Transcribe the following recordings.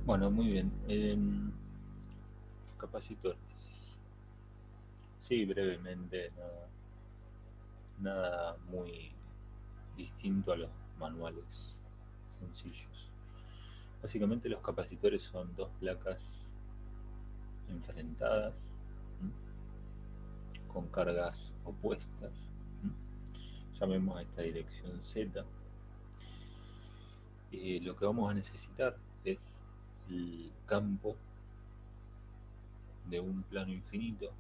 Bueno, muy bien. Capacitores. Sí, brevemente, nada muy distinto a los manuales sencillos. Básicamente los capacitores son dos placas enfrentadas, ¿m? Con cargas opuestas. ¿M? Llamemos a esta dirección Z. Lo que vamos a necesitar es el campo de un plano infinito.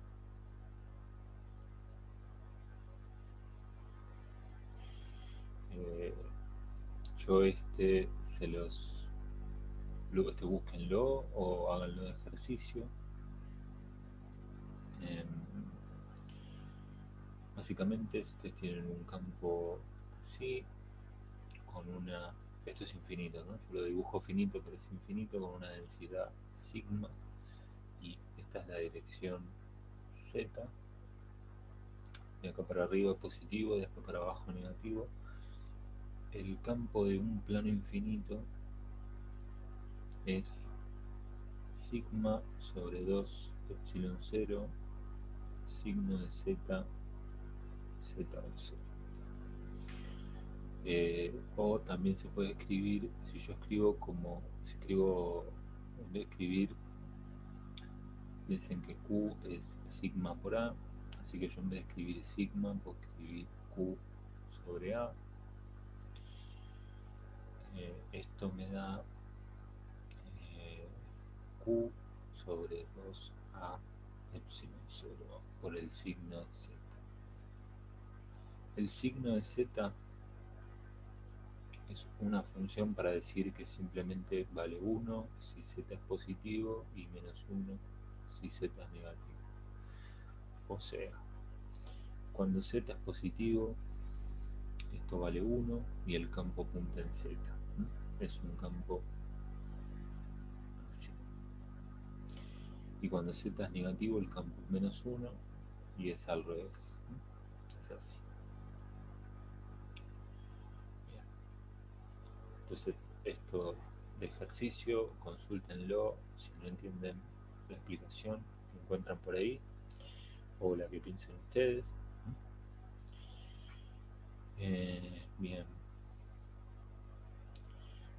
Eh, yo se los luego búsquenlo o háganlo de ejercicio. Eh, Básicamente ustedes tienen un campo así, con una... Esto es infinito, ¿no? Yo lo dibujo finito, pero es infinito, con una densidad sigma. Y esta es la dirección Z. De acá para arriba positivo, de acá para abajo negativo. El campo de un plano infinito es sigma sobre 2 epsilon 0 signo de Z, Z al 0. O también se puede escribir, si yo escribo como, si escribo, en vez de escribir, piensen que Q es sigma por A, así que yo en vez de escribir sigma, puedo escribir Q sobre A. Esto me da Q sobre 2A epsilon 0 por el signo Z. El signo de Z es una función para decir que simplemente vale 1 si Z es positivo y menos 1 si Z es negativo. O sea, cuando Z es positivo, esto vale 1 y el campo apunta en Z. Es un campo así. Y cuando Z es negativo, el campo es menos 1 y es al revés. Es así. Bien. Entonces, esto de ejercicio, consúltenlo. Si no entienden la explicación, lo encuentran por ahí, o la que piensen ustedes. Bien.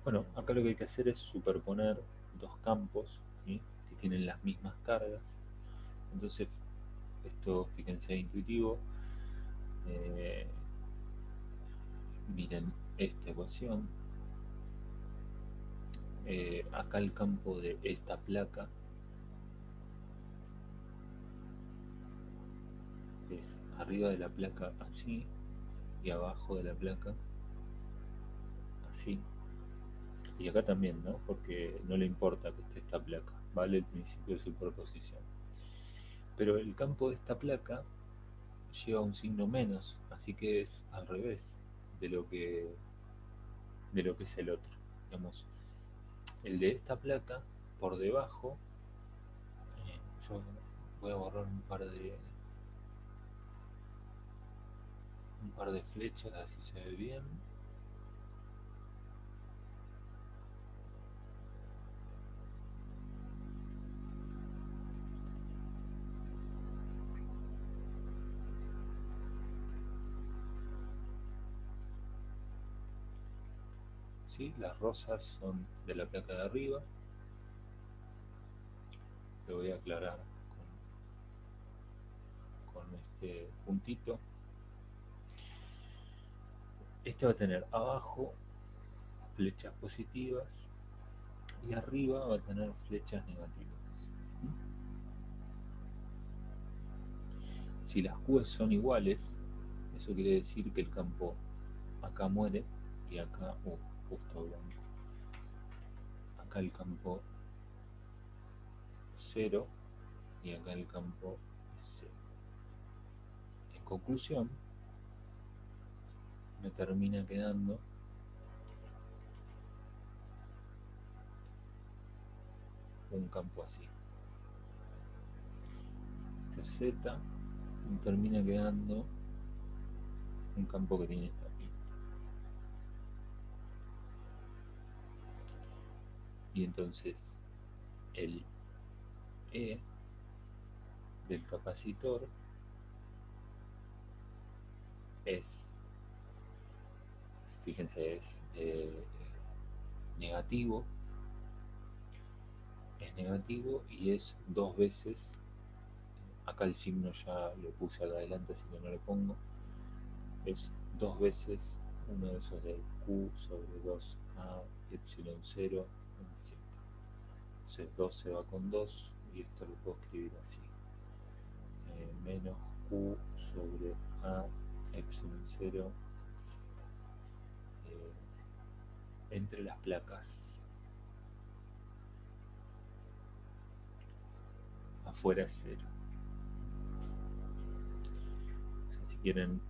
Bueno, acá lo que hay que hacer es superponer dos campos, ¿sí? Que tienen las mismas cargas. Entonces, esto, fíjense, es intuitivo. Eh, Miren esta ecuación. Acá el campo de esta placa es arriba de la placa así y abajo de la placa así. Y acá también, ¿no? Porque no le importa que esté esta placa, vale el principio de superposición. Pero el campo de esta placa lleva un signo menos, así que es al revés de de lo que es el otro. Digamos, el de esta placa por debajo, yo voy a borrar un par de flechas, así se ve bien. ¿Sí? Las rosas son de la placa de arriba. Lo voy a aclarar con este puntito. Este va a tener abajo flechas positivas y arriba va a tener flechas negativas. Si las Q son iguales, eso quiere decir que el campo acá muere y acá, justo blanco. Acá el campo 0 y acá el campo 0. En conclusión, me termina quedando un campo así. Este Z me termina quedando un campo que tiene esta pinta. y entonces el E del capacitor es, fíjense, es negativo, y es 2 veces, acá el signo ya lo puse acá adelante, así que no le pongo, es 2 veces uno de esos de Q sobre 2A epsilon 0 en Z. Entonces 2 se va con 2 y esto lo puedo escribir así. Menos Q sobre A epsilon 0 Z. Entre las placas. Afuera es 0. O sea, si quieren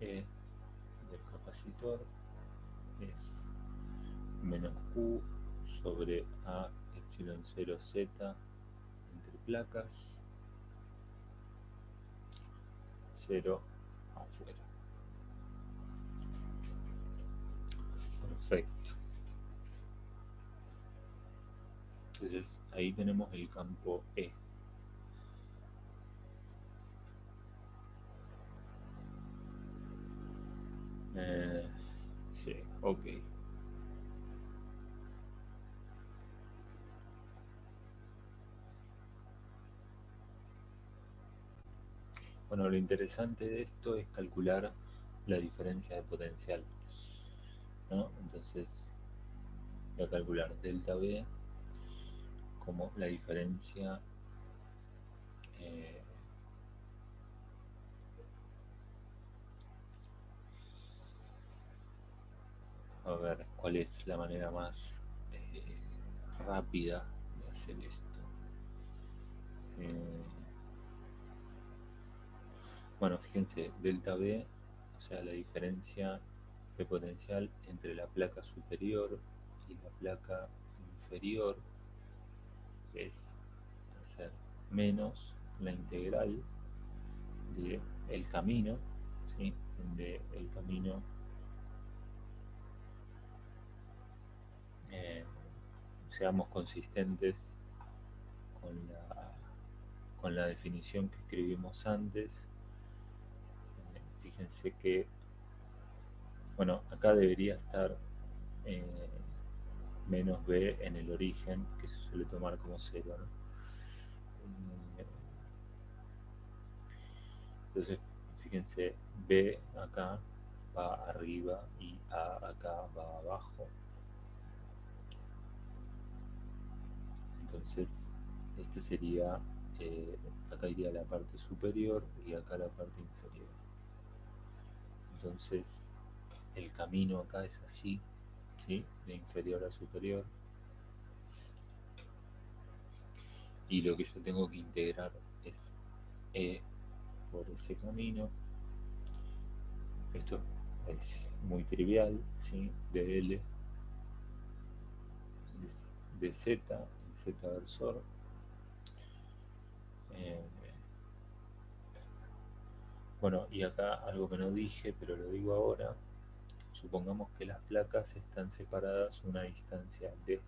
E del capacitor es menos Q sobre A epsilon 0 Z entre placas, 0 afuera. Perfecto. Entonces ahí tenemos el campo E. Sí, ok. Bueno, lo interesante de esto es calcular la diferencia de potencial, ¿no? Entonces voy a calcular delta B como la diferencia eh, a ver cuál es la manera más rápida de hacer esto. Eh, bueno, fíjense, delta B, o sea, la diferencia de potencial entre la placa superior y la placa inferior es hacer menos la integral de el camino, ¿sí? De el camino eh, seamos consistentes con con la definición que escribimos antes. Fíjense que, bueno, acá debería estar eh, menos b en el origen, que se suele tomar como 0, ¿no? Entonces, fíjense, b acá va arriba y a acá va abajo. Entonces, este sería, acá iría la parte superior y acá la parte inferior. Entonces, el camino acá es así, ¿sí? De inferior a superior. Y lo que yo tengo que integrar es E por ese camino. Esto es muy trivial, ¿sí? De L de Z, en Z versor. Eh, bueno, y acá algo que no dije, pero lo digo ahora. Supongamos que las placas están separadas una distancia d.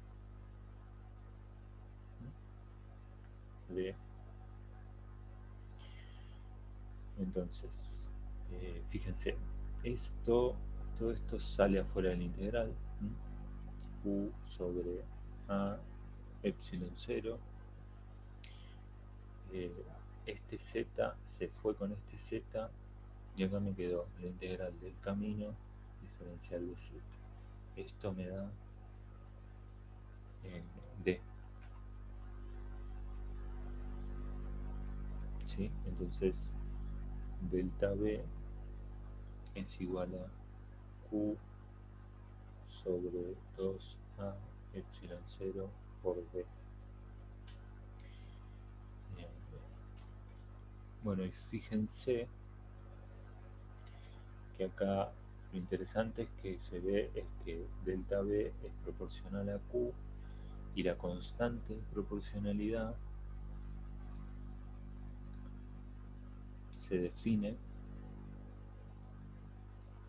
Entonces, fíjense, todo esto sale afuera del integral. Q sobre A epsilon 0. Este z se fue con este z y acá me quedó la integral del camino diferencial de z. Esto me da d. ¿Sí? Entonces, delta b es igual a q sobre 2a epsilon 0 por b. Bueno, y fíjense que acá lo interesante es que se ve es que delta b es proporcional a q y la constante de proporcionalidad se define,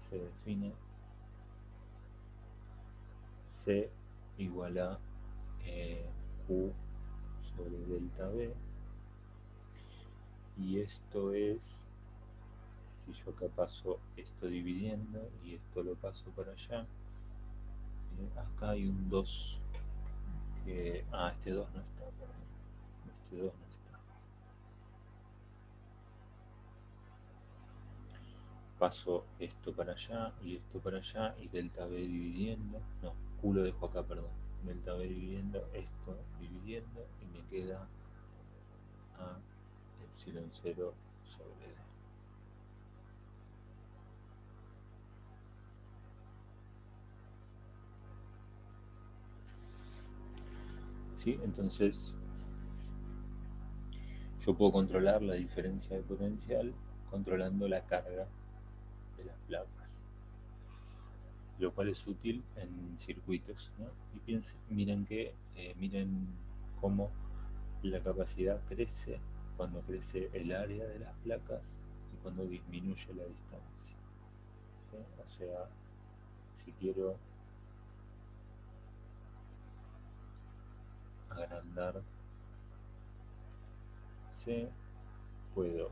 se define C igual a Q sobre delta B, y esto es, si yo acá paso esto dividiendo y esto lo paso para allá, acá hay un 2 que, este 2 no está, perdón, este 2 no está. Paso esto para allá y esto para allá, y delta B dividiendo, no, Q lo dejo acá, perdón, delta B dividiendo, esto dividiendo, y me queda a epsilon 0 sobre D. ¿Sí? Entonces yo puedo controlar la diferencia de potencial controlando la carga de las placas, lo cual es útil en circuitos, ¿no? Y miren cómo la capacidad crece cuando crece el área de las placas y cuando disminuye la distancia, ¿sí? O sea, si quiero agrandar C, puedo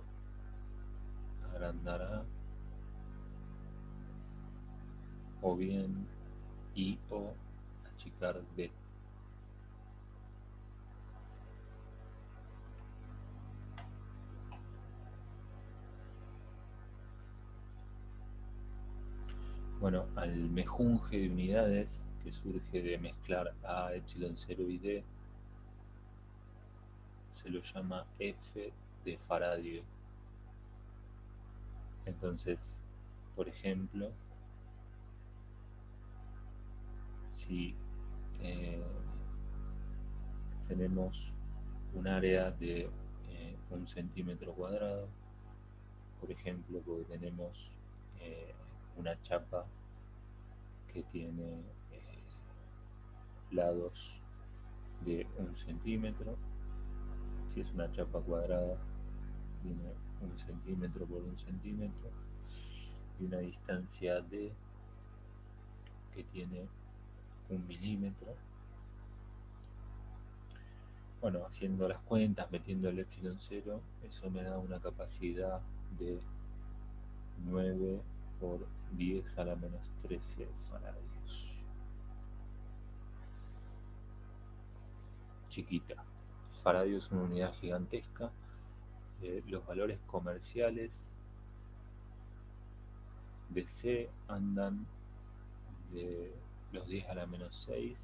agrandar A, o bien I o achicar B. Bueno, al mejunje de unidades que surge de mezclar A, epsilon 0 y D, se lo llama F de Faraday. Entonces, por ejemplo, si tenemos un área de 1 centímetro cuadrado, por ejemplo, porque tenemos una chapa que tiene lados de 1 centímetro, si es una chapa cuadrada, tiene 1 centímetro por 1 centímetro, y una distancia D que tiene 1 milímetro. Bueno, haciendo las cuentas, metiendo el epsilon 0, eso me da una capacidad de 9 por 10 a la menos 13 faradios. Chiquita. Faradio es una unidad gigantesca. Los valores comerciales de C andan de los 10 a la menos 6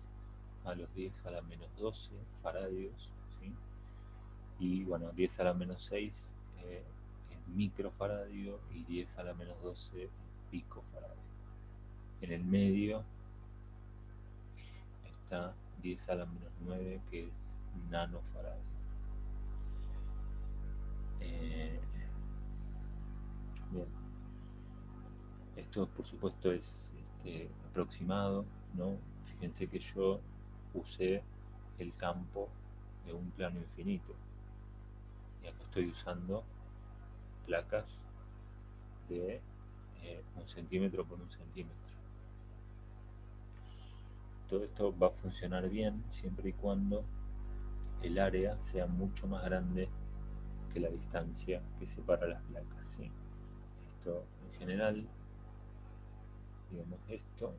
a los 10 a la menos 12 faradios, ¿sí? Y bueno, 10 a la menos 6 es microfaradio, y 10 a la menos 12 es picofaradio. En el medio está 10 a la menos 9, que es nanofaradio. Bien, esto por supuesto es aproximado, ¿no? Fíjense que yo usé el campo de un plano infinito, y acá estoy usando placas de 1 centímetro por 1 centímetro. Todo esto va a funcionar bien siempre y cuando el área sea mucho más grande que la distancia que separa las placas, ¿sí? Esto en general, digamos esto,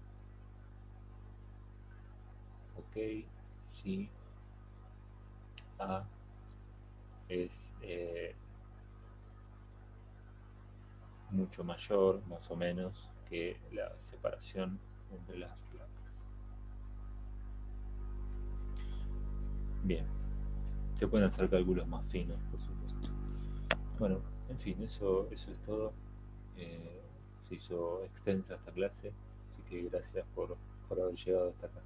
ok, si A es mucho mayor, más o menos, que la separación entre las placas. Bien, se pueden hacer cálculos más finos, por supuesto. Bueno, en fin, eso es todo. Se hizo extensa esta clase, así que gracias por haber llegado hasta acá.